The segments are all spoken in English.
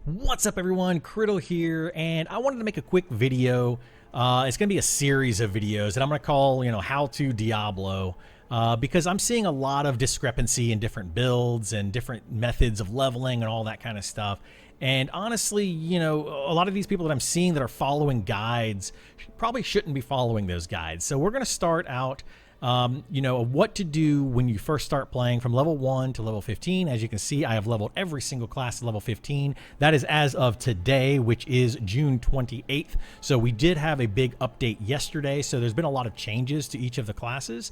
What's up everyone, Kriddle here, and I wanted to make a quick video. It's going to be a series of videos that I'm going to call, How to Diablo, because I'm seeing a lot of discrepancy in different builds and different methods of leveling and all that kind of stuff. And honestly, a lot of these people that I'm seeing that are following guides probably shouldn't be following those guides. So we're going to start out what to do when you first start playing from level 1 to level 15. As you can see, I have leveled every single class to level 15. That is as of today, which is June 28th. So we did have a big update yesterday. So there's been a lot of changes to each of the classes.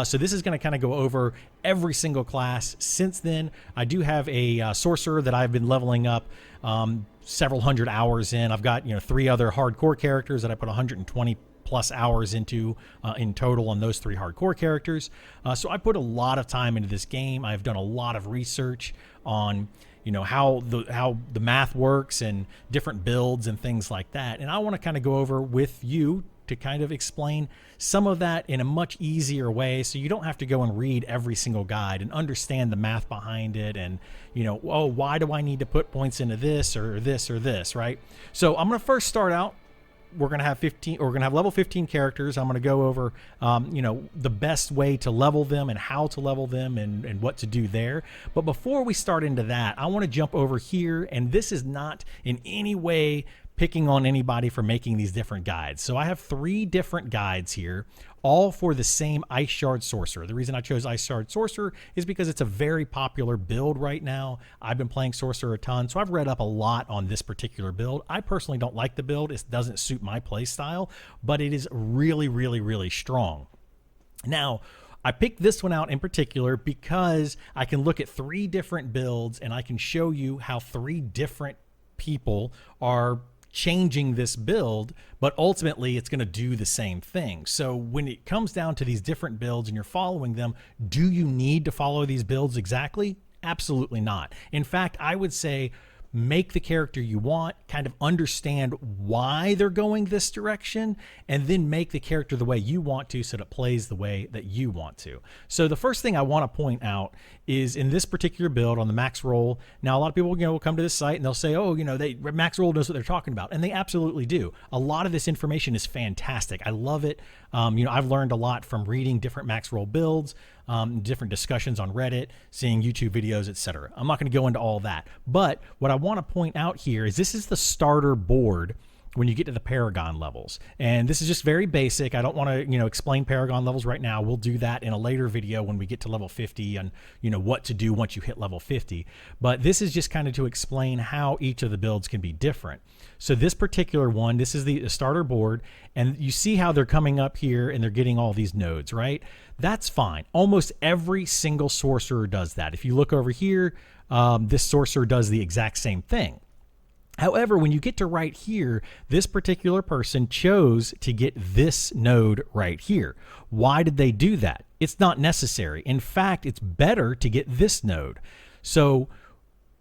So this is going to kind of go over every single class since then. I do have a sorcerer that I've been leveling up several hundred hours in. I've got, 3 other hardcore characters that I put 120 plus hours into in total on those 3 hardcore characters. So I put a lot of time into this game. I've done a lot of research on how the math works and different builds and things like that. And I want to kind of go over with you to kind of explain some of that in a much easier way, so you don't have to go and read every single guide and understand the math behind it and why do I need to put points into this or this or this, right? So I'm going to first start out. We're going to have level 15 characters. I'm going to go over, the best way to level them and how to level them and what to do there. But before we start into that, I want to jump over here, and this is not in any way picking on anybody for making these different guides. So I have 3 different guides here, all for the same Ice Shard Sorcerer. The reason I chose Ice Shard Sorcerer is because it's a very popular build right now. I've been playing Sorcerer a ton, so I've read up a lot on this particular build. I personally don't like the build. It doesn't suit my play style, but it is really, really, really strong. Now, I picked this one out in particular because I can look at 3 different builds and I can show you how 3 different people are changing this build, but ultimately it's going to do the same thing. So when it comes down to these different builds and you're following them, do you need to follow these builds exactly? Absolutely not. In fact, I would say make the character you want, kind of understand why they're going this direction, and then make the character the way you want to so that it plays the way that you want to. So the first thing I want to point out is in this particular build on the max roll. Now, a lot of people, will come to this site and they'll say, oh, max roll knows what they're talking about. And they absolutely do. A lot of this information is fantastic. I love it. I've learned a lot from reading different max roll builds, different discussions on Reddit, seeing YouTube videos, etc. I'm not going to go into all that. But what I want to point out here is this is the starter board when you get to the Paragon levels. And this is just very basic. I don't want to, explain Paragon levels right now. We'll do that in a later video when we get to level 50 and, what to do once you hit level 50. But this is just kind of to explain how each of the builds can be different. So this particular one, this is the starter board, and you see how they're coming up here and they're getting all these nodes, right? That's fine. Almost every single sorcerer does that. If you look over here, this sorcerer does the exact same thing. However, when you get to right here, this particular person chose to get this node right here. Why did they do that? It's not necessary. In fact, it's better to get this node. So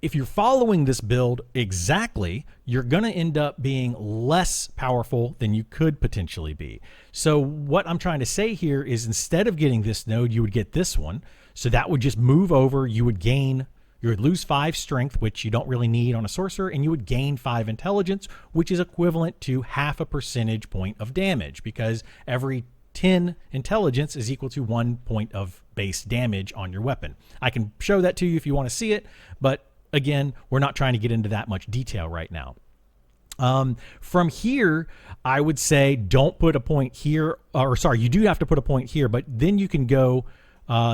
if you're following this build exactly, you're going to end up being less powerful than you could potentially be. So what I'm trying to say here is instead of getting this node, you would get this one. So that would just move over. You would lose 5 strength, which you don't really need on a sorcerer, and you would gain 5 intelligence, which is equivalent to half a percentage point of damage, because every 10 intelligence is equal to 1 point of base damage on your weapon. I can show that to you if you want to see it, but again, we're not trying to get into that much detail right now. From here, I would say don't put a point here, or sorry, you do have to put a point here, but then you can go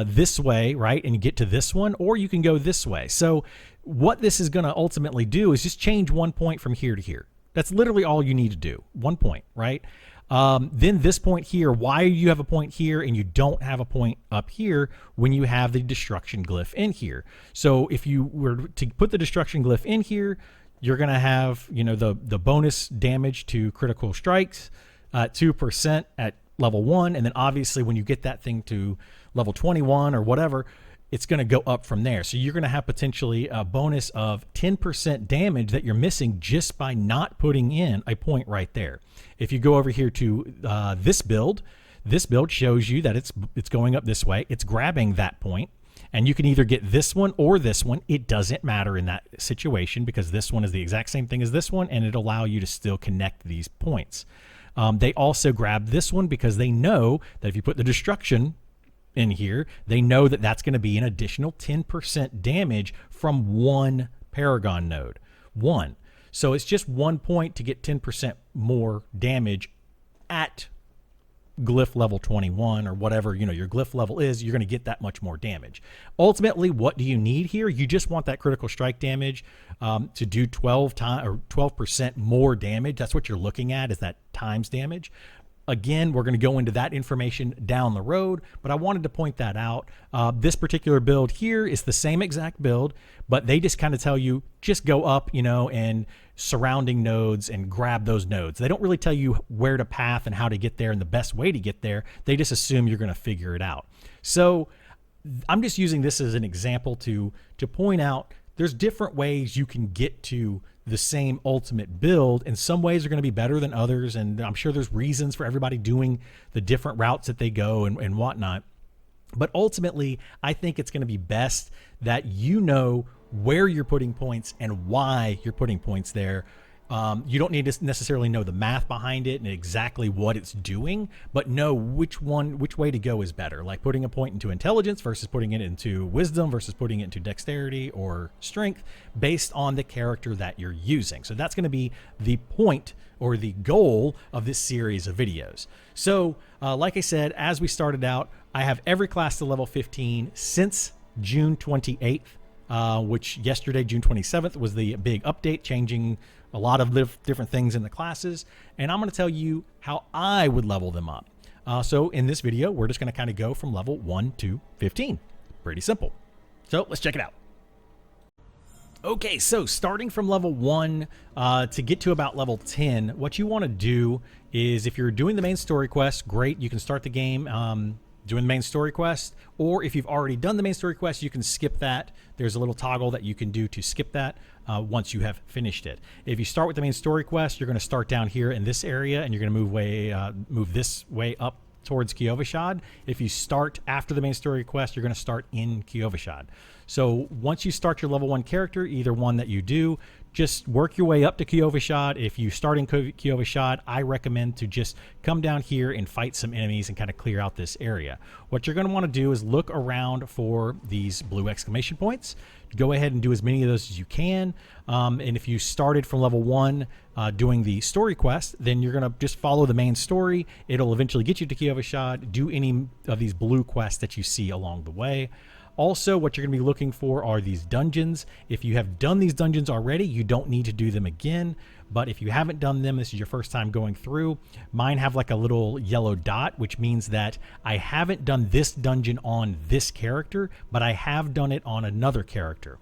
this way, right, and you get to this one, or you can go this way. So what this is going to ultimately do is just change 1 point from here to here. That's literally all you need to do. 1 point, right? Then this point here, why you have a point here and you don't have a point up here when you have the destruction glyph in here. So if you were to put the destruction glyph in here, you're going to have, the bonus damage to critical strikes, 2% at level 1, and then obviously when you get that thing to level 21 or whatever, it's going to go up from there. So you're going to have potentially a bonus of 10% damage that you're missing just by not putting in a point right there. If you go over here to this build shows you that it's going up this way. It's grabbing that point, And you can either get this one or this one. It doesn't matter in that situation because this one is the exact same thing as this one, and it'll allow you to still connect these points. They also grab this one because they know that if you put the destruction in here, they know that that's going to be an additional 10% damage from one Paragon node. One. So it's just 1 point to get 10% more damage at glyph level 21 or whatever your glyph level is. You're going to get that much more damage. Ultimately, what do you need here? You just want that critical strike damage to do 12% more damage. That's what you're looking at, is that times damage. Again, we're going to go into that information down the road, but I wanted to point that out. This particular build here is the same exact build, but they just kind of tell you, just go up, and surrounding nodes and grab those nodes. They don't really tell you where to path and how to get there and the best way to get there. They just assume you're going to figure it out. So I'm just using this as an example to point out there's different ways you can get to the same ultimate build, and some ways are going to be better than others, and I'm sure there's reasons for everybody doing the different routes that they go and whatnot. But ultimately, I think it's going to be best that where you're putting points and why you're putting points there. You don't need to necessarily know the math behind it and exactly what it's doing, but know which way to go is better. Like putting a point into intelligence versus putting it into wisdom versus putting it into dexterity or strength based on the character that you're using. So that's going to be the point or the goal of this series of videos. So like I said, as we started out, I have every class to level 15 since June 28th, which yesterday, June 27th, was the big update, changing a lot of different things in the classes, and I'm going to tell you how I would level them up. So in this video, we're just going to kind of go from level 1 to 15. Pretty simple. So let's check it out. Okay, so starting from level 1 to get to about level 10, what you want to do is, if you're doing the main story quest, great, you can start the game doing the main story quest, or if you've already done the main story quest, you can skip that. There's a little toggle that you can do to skip that once you have finished it. If you start with the main story quest, you're going to start down here in this area, and you're going to move this way up towards Kyovashad. If you start after the main story quest, you're going to start in Kyovashad. So once you start your level 1 character, either one that you do, just work your way up to Kyovashad. If you start in Kyovashad, I recommend to just come down here and fight some enemies and kind of clear out this area. What you're going to want to do is look around for these blue exclamation points. Go ahead and do as many of those as you can. And if you started from level 1 doing the story quest, then you're going to just follow the main story. It'll eventually get you to Kyovashad. Do any of these blue quests that you see along the way. Also, what you're going to be looking for are these dungeons. If you have done these dungeons already, you don't need to do them again. But if you haven't done them, this is your first time going through. Mine have like a little yellow dot, which means that I haven't done this dungeon on this character, but I have done it on another character.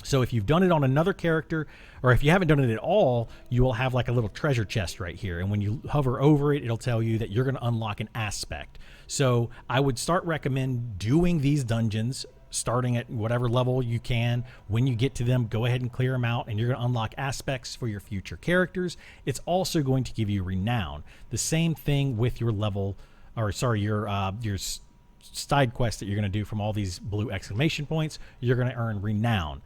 So if you've done it on another character, or if you haven't done it at all, you will have like a little treasure chest right here. And when you hover over it, it'll tell you that you're going to unlock an aspect. So I would recommend doing these dungeons, starting at whatever level you can. When you get to them, go ahead and clear them out, and you're going to unlock aspects for your future characters. It's also going to give you renown. The same thing with your your side quest that you're going to do from all these blue exclamation points. You're going to earn renown.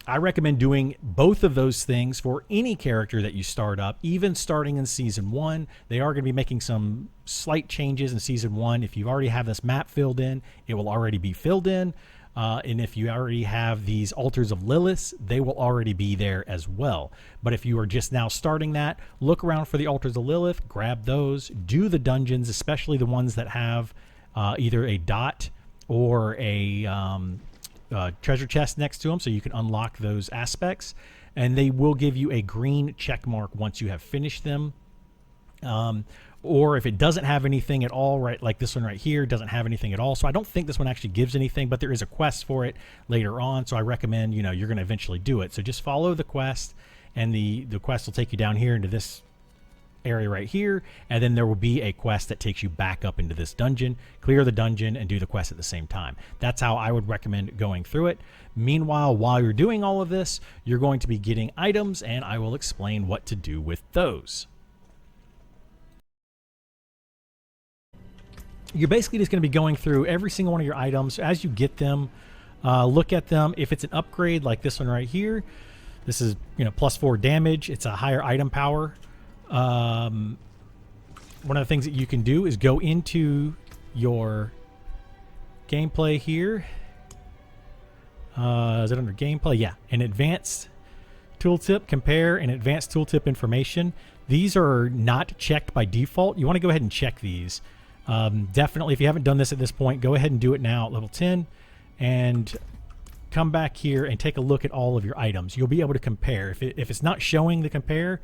I recommend doing both of those things for any character that you start up, even starting in Season 1. They are going to be making some slight changes in Season 1. If you already have this map filled in, it will already be filled in. And if you already have these Altars of Lilith, they will already be there as well. But if you are just now starting that, look around for the Altars of Lilith, grab those, do the dungeons, especially the ones that have either a dot or a treasure chest next to them, so you can unlock those aspects, and they will give you a green check mark once you have finished them. Or if it doesn't have anything at all, right, like this one right here doesn't have anything at all, so I don't think this one actually gives anything, but there is a quest for it later on, so I recommend you're going to eventually do it. So just follow the quest, and the quest will take you down here into this area right here, and then there will be a quest that takes you back up into this dungeon. Clear the dungeon and do the quest at the same time. That's how I would recommend going through it. Meanwhile, while you're doing all of this, you're going to be getting items, and I will explain what to do with those. you're basically just going to be going through every single one of your items as you get them. Look at them. If it's an upgrade like this one right here, this is, you know, +4 damage. It's a higher item power. One of the things that you can do is go into your gameplay here. Is it under gameplay? Yeah. An advanced tooltip, compare and advanced tooltip information. These are not checked by default. You want to go ahead and check these. Definitely, if you haven't done this at this point, go ahead and do it now at level 10 and come back here and take a look at all of your items. You'll be able to compare. If it's not showing the compare,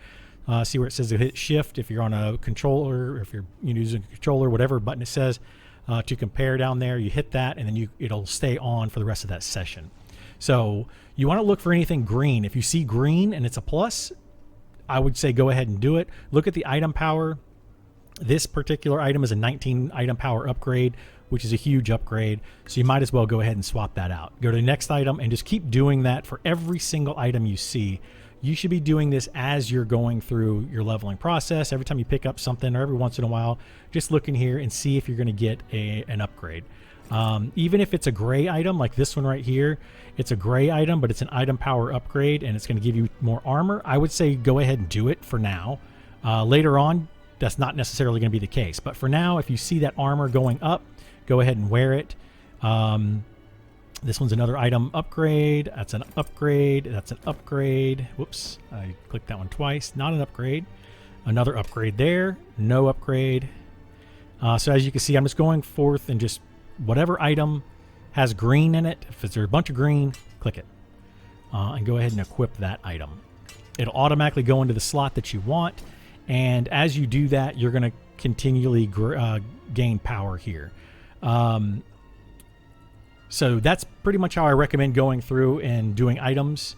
see where it says to hit shift if you're on a controller, or if you're using a controller, whatever button it says to compare down there, you hit that and then it'll stay on for the rest of that session. So you want to look for anything green. If you see green and it's a plus, I would say go ahead and do it. Look at the item power. This particular item is a 19 item power upgrade, which is a huge upgrade. So you might as well go ahead and swap that out. Go to the next item and just keep doing that for every single item you see. You should be doing this as you're going through your leveling process. Every time you pick up something or every once in a while, just look in here and see if you're going to get an upgrade. Even if it's a gray item like this one right here, it's a gray item, but it's an item power upgrade and it's going to give you more armor. I would say go ahead and do it for now. Later on, that's not necessarily going to be the case. But for now, if you see that armor going up, go ahead and wear it. This one's another item upgrade. That's an upgrade. That's an upgrade. Whoops, I clicked that one twice. Not an upgrade. Another upgrade there. No upgrade. So as you can see, I'm just going forth and just whatever item has green in it, if there's a bunch of green, click it. And go ahead and equip that item. It'll automatically go into the slot that you want. And as you do that, you're going to continually gain power here. So that's pretty much how I recommend going through and doing items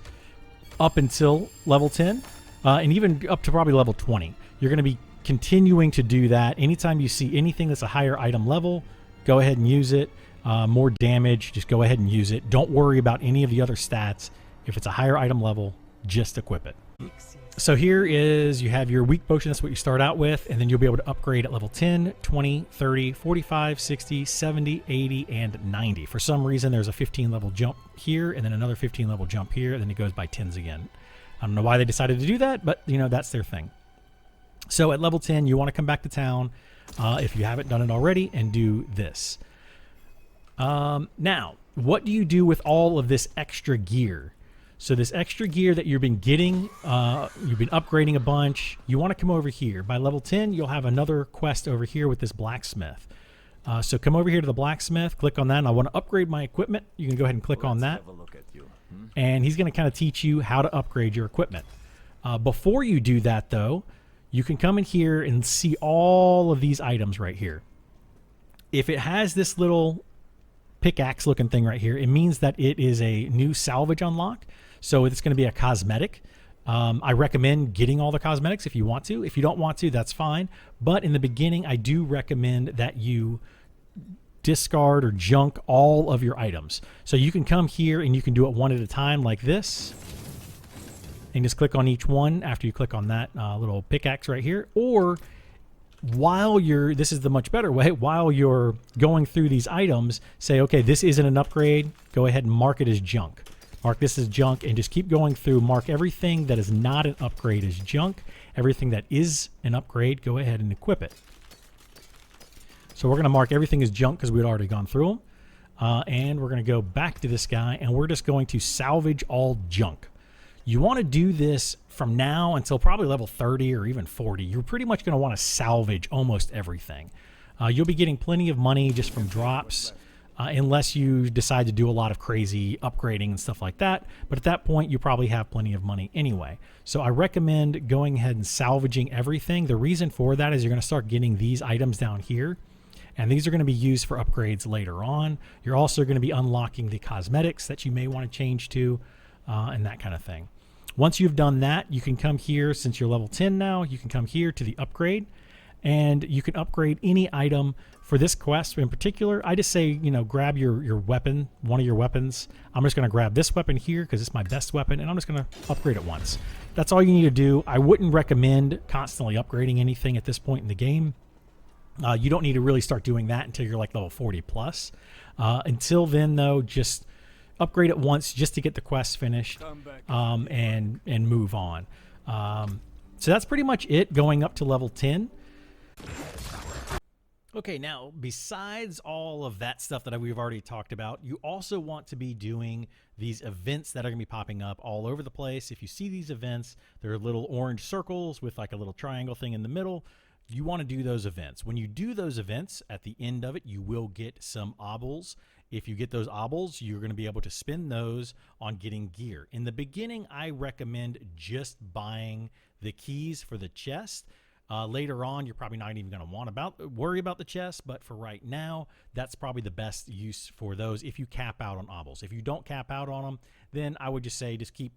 up until level 10 and even up to probably level 20. You're going to be continuing to do that. Anytime you see anything that's a higher item level, go ahead and use it. More damage, just go ahead and use it. Don't worry about any of the other stats. If it's a higher item level, just equip it. So here is, you have your weak potion, that's what you start out with, and then you'll be able to upgrade at level 10, 20, 30, 45, 60, 70, 80, and 90. For some reason, there's a 15 level jump here, and then another 15 level jump here, and then it goes by 10s again. I don't know why they decided to do that, but you know, that's their thing. So at level 10, you want to come back to town, if you haven't done it already, and do this. Now, what do you do with all of this extra gear? So this extra gear that you've been getting, you've been upgrading a bunch, you want to come over here. By level 10, you'll have another quest over here with this blacksmith. So come over here to the blacksmith, click on that, and I want to upgrade my equipment. You can go ahead and click on that. And he's going to kind of teach you how to upgrade your equipment. Before you do that, though, you can come in here and see all of these items right here. If it has this little pickaxe looking thing right here, it means that it is a new salvage unlock. So it's going to be a cosmetic. I recommend getting all the cosmetics if you want to. If you don't want to, that's fine. But in the beginning, I do recommend that you discard or junk all of your items. So you can come here and you can do it one at a time like this. And just click on each one after you click on that little pickaxe right here. Or while you're, this is the much better way, while you're going through these items, say, okay, this isn't an upgrade. Go ahead and mark it as junk. Mark this as junk and just keep going through. Mark everything that is not an upgrade as junk. Everything that is an upgrade, go ahead and equip it. So we're going to mark everything as junk because we'd already gone through them. And we're going to go back to this guy and we're just going to salvage all junk. You want to do this from now until probably level 30 or even 40. You're pretty much going to want to salvage almost everything. You'll be getting plenty of money just from drops. Unless you decide to do a lot of crazy upgrading and stuff like that. But at that point, you probably have plenty of money anyway. So I recommend going ahead and salvaging everything. The reason for that is you're going to start getting these items down here. And these are going to be used for upgrades later on. You're also going to be unlocking the cosmetics that you may want to change to and that kind of thing. Once you've done that, you can come here, since you're level 10 now, you can come here to the upgrade. And you can upgrade any item. For this quest in particular, I just say, you know, grab your weapon, one of your weapons. I'm just going to grab this weapon here because it's my best weapon, and I'm just going to upgrade it once. That's all you need to do. I wouldn't recommend constantly upgrading anything at this point in the game. You don't need to really start doing that until you're like level 40 plus. Until then, though, just upgrade it once just to get the quest finished, and move on. So that's pretty much it going up to level 10. Okay, now besides all of that stuff that we've already talked about, you also want to be doing these events that are going to be popping up all over the place. If you see these events, they're little orange circles with like a little triangle thing in the middle. You want to do those events. When you do those events, at the end of it, you will get some obels. If you get those obels, you're going to be able to spend those on getting gear. In the beginning, I recommend just buying the keys for the chest. Later on, you're probably not even going to worry about the chest, but for right now, that's probably the best use for those if you cap out on obels. If you don't cap out on them, then I would just say just keep,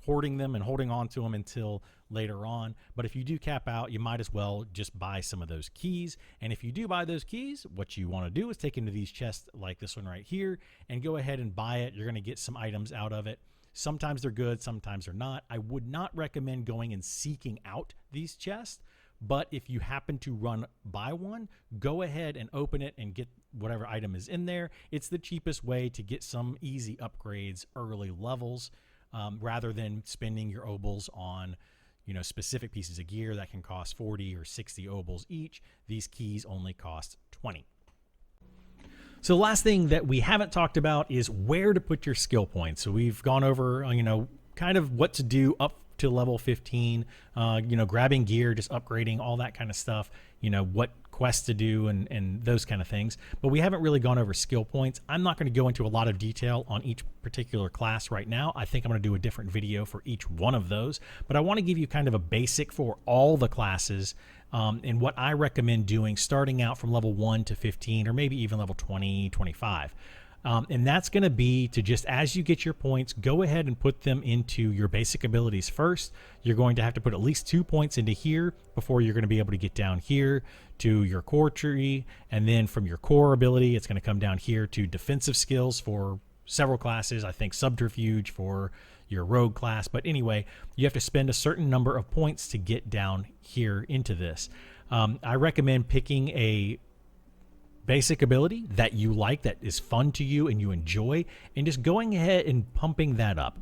hoarding them and holding on to them until later on. But if you do cap out, you might as well just buy some of those keys. And if you do buy those keys, what you want to do is take into these chests like this one right here and go ahead and buy it. You're going to get some items out of it. Sometimes they're good, sometimes they're not. I would not recommend going and seeking out these chests, but if you happen to run by one, go ahead and open it and get whatever item is in there. It's the cheapest way to get some easy upgrades early levels, rather than spending your obels on specific pieces of gear that can cost 40 or 60 obels each. These keys only cost 20. So the last thing that we haven't talked about is where to put your skill points. So we've gone over, kind of what to do up to level 15, grabbing gear, just upgrading, all that kind of stuff, what quests to do and those kind of things. But we haven't really gone over skill points. I'm not going to go into a lot of detail on each particular class right now. I think I'm going to do a different video for each one of those. But I want to give you kind of a basic for all the classes, and what I recommend doing starting out from level 1 to 15 or maybe even level 20, 25. And that's going to be to just as you get your points, go ahead and put them into your basic abilities first. You're going to have to put at least 2 points into here before you're going to be able to get down here to your core tree. And then from your core ability, it's going to come down here to defensive skills for several classes. I think subterfuge for your rogue class. But anyway, you have to spend a certain number of points to get down here into this. I recommend picking a basic ability that you like, that is fun to you and you enjoy, and just going ahead and pumping that up.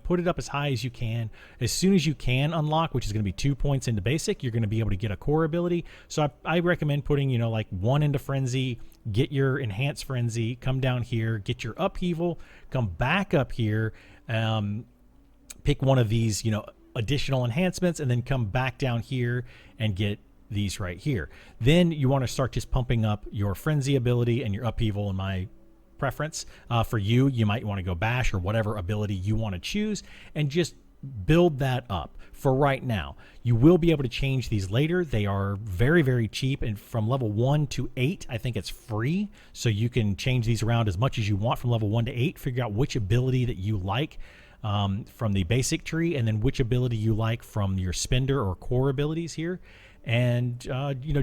Put it up as high as you can. As soon as you can unlock, which is going to be 2 points into basic, you're going to be able to get a core ability. So I recommend putting, like 1 into frenzy, get your enhanced frenzy, come down here, get your upheaval, come back up here, pick one of these, additional enhancements, and then come back down here and get these right here. Then you want to start just pumping up your frenzy ability and your upheaval. In my preference, for you might want to go bash or whatever ability you want to choose and just build that up for right now. You will be able to change these later. They are very, very cheap, and from level 1 to 8 I think it's free, so you can change these around as much as you want from level 1 to 8. Figure out which ability that you like from the basic tree, and then which ability you like from your spender or core abilities here. And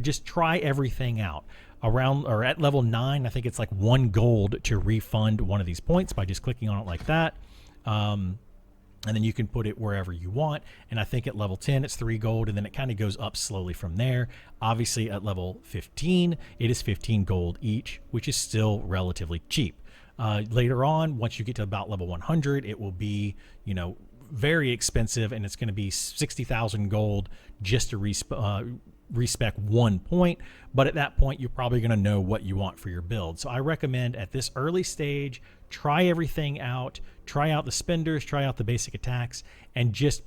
just try everything out. Around or at level 9, I think it's like 1 gold to refund one of these points by just clicking on it like that. And then you can put it wherever you want. And I think at level 10 it's 3 gold, and then it kind of goes up slowly from there. Obviously at level 15 it is 15 gold each, which is still relatively cheap. Later on, once you get to about level 100, it will be very expensive, and it's going to be 60,000 gold just to respec 1 point. But at that point, you're probably going to know what you want for your build. So I recommend at this early stage, try everything out, try out the spenders, try out the basic attacks, and just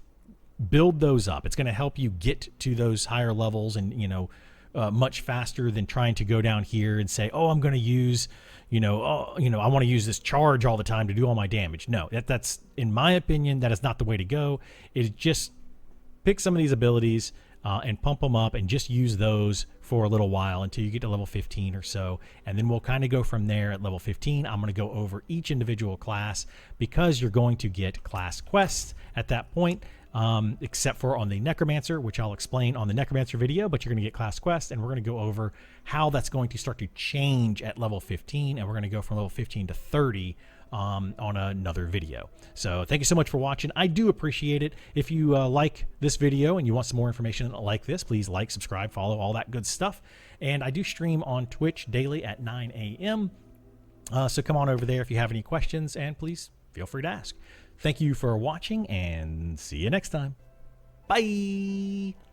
build those up. It's going to help you get to those higher levels and much faster than trying to go down here and say, oh, I'm going to use I want to use this charge all the time to do all my damage. No, that's in my opinion, that is not the way to go. Is just pick some of these abilities and pump them up and just use those for a little while until you get to level 15 or so. And then we'll kind of go from there. At level 15, I'm going to go over each individual class because you're going to get class quests at that point. Except for on the Necromancer, which I'll explain on the Necromancer video, but you're going to get class quests, and we're going to go over how that's going to start to change at level 15, and we're going to go from level 15 to 30 on another video. So thank you so much for watching. I do appreciate it. If you like this video and you want some more information like this, please like, subscribe, follow, all that good stuff. And I do stream on Twitch daily at 9 a.m. So come on over there if you have any questions, and please feel free to ask. Thank you for watching, and see you next time. Bye.